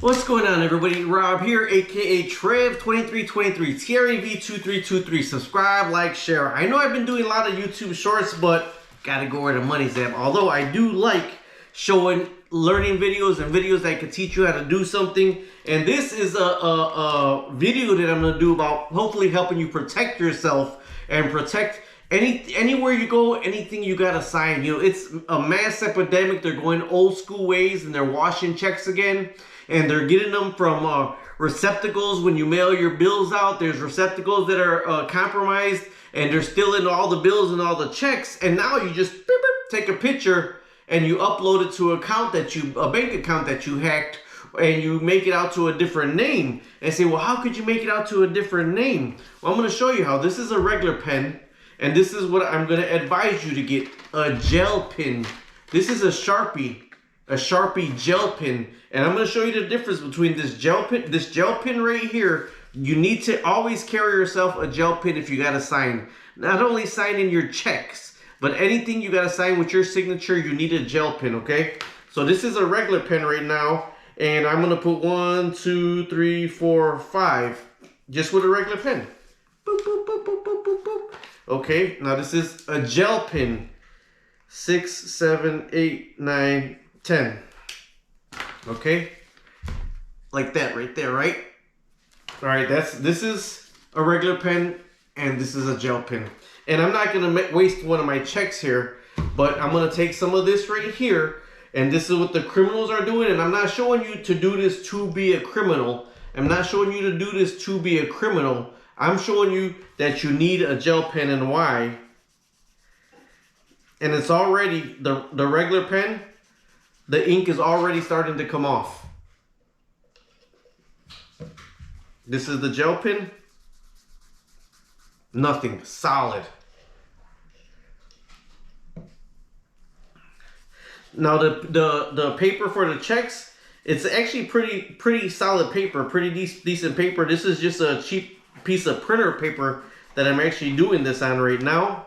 What's going on, everybody? Rob here, aka Trev2323, TREV2323. Subscribe, like, share. I know I've been doing a lot of YouTube shorts, but gotta go where the money's at. Although I do like showing learning videos and videos that can teach you how to do something. And this is a video that I'm gonna do about hopefully helping you protect yourself and protect anywhere you go, anything you gotta sign. You know, it's a mass epidemic. They're going old school ways and they're washing checks again. And they're getting them from receptacles when you mail your bills out. There's receptacles that are compromised, and they're stealing all the bills and all the checks. And now you just beep, beep, take a picture and you upload it to a bank account that you hacked, and you make it out to a different name. And say, well, how could you make it out to a different name? Well, I'm going to show you how. This is a regular pen, and this is what I'm going to advise you to get: a gel pen. This is a Sharpie gel pen. And I'm going to show you the difference between this gel pen right here. You need to always carry yourself a gel pen if you got to sign. Not only signing your checks, but anything you got to sign with your signature, you need a gel pen, okay? So this is a regular pen right now, and I'm going to put 1, 2, 3, 4, 5, just with a regular pen. Boop, boop, boop, boop, boop, boop, boop. Okay, now this is a gel pen. 6, 7, 8, 9, 10. Okay, like that right there, right? All right, this is a regular pen, and this is a gel pen. And I'm not gonna waste one of my checks here, but I'm gonna take some of this right here, and this is what the criminals are doing. And I'm not showing you to do this to be a criminal. I'm not showing you to do this to be a criminal. I'm showing you that you need a gel pen and why. And it's already the regular pen. The ink is already starting to come off. This is the gel pen. Nothing. Solid. Now the paper for the checks, it's actually pretty solid paper, pretty decent paper. This is just a cheap piece of printer paper that I'm actually doing this on right now.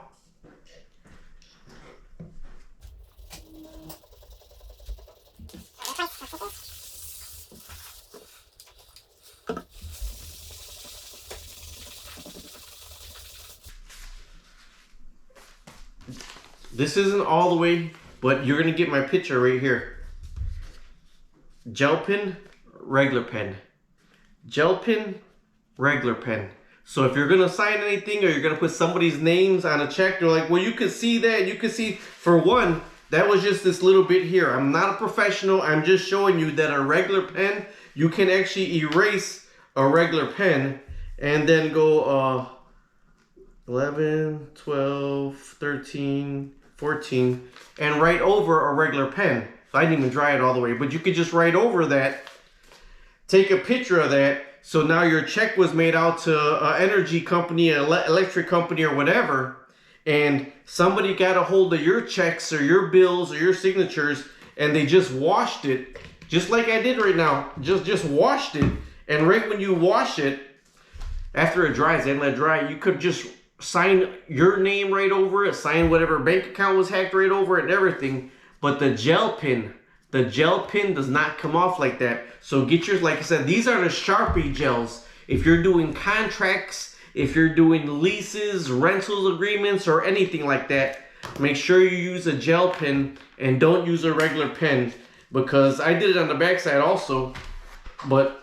This isn't all the way, but you're gonna get my picture right here. Gel pen, regular pen. Gel pen, regular pen. So if you're gonna sign anything or you're gonna put somebody's names on a check, they're like, well, you could see that. You could see, for one, that was just this little bit here. I'm not a professional. I'm just showing you that a regular pen, you can actually erase a regular pen and then go 11, 12, 13, 14, and write over a regular pen. So I didn't even dry it all the way, but you could just write over that, take a picture of that. So now your check was made out to an energy company, an electric company, or whatever, and somebody got a hold of your checks or your bills or your signatures, and they just washed it, just like I did right now. Just washed it, and right when you wash it, after it dries, and let it dry, you could just sign your name right over it, sign whatever bank account was hacked right over it and everything. But the gel pen does not come off like that. So get yours, like I said, these are the Sharpie gels. If you're doing contracts, if you're doing leases, rentals agreements, or anything like that, make sure you use a gel pen and don't use a regular pen, because I did it on the backside also. But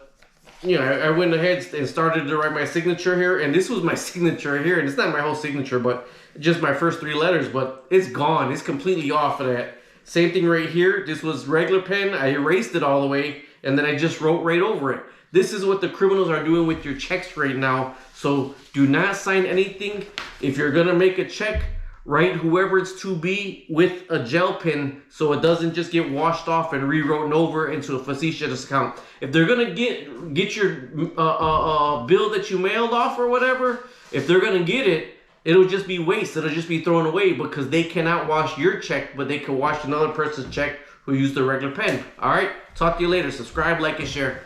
you know, I went ahead and started to write my signature here, and this was my signature here, and it's not my whole signature, but just my first 3 letters, but it's gone. It's completely off of that. Same thing right here. This was regular pen. I erased it all the way, and then I just wrote right over it. This is what the criminals are doing with your checks right now. So do not sign anything. If you're gonna make a check, write whoever it's to be with a gel pen, so it doesn't just get washed off and rewritten over into a facetious account. If they're gonna get your bill that you mailed off or whatever, if they're gonna get it, it'll just be waste. It'll just be thrown away, because they cannot wash your check, but they can wash another person's check who used the regular pen. All right, talk to you later. Subscribe, like, and share.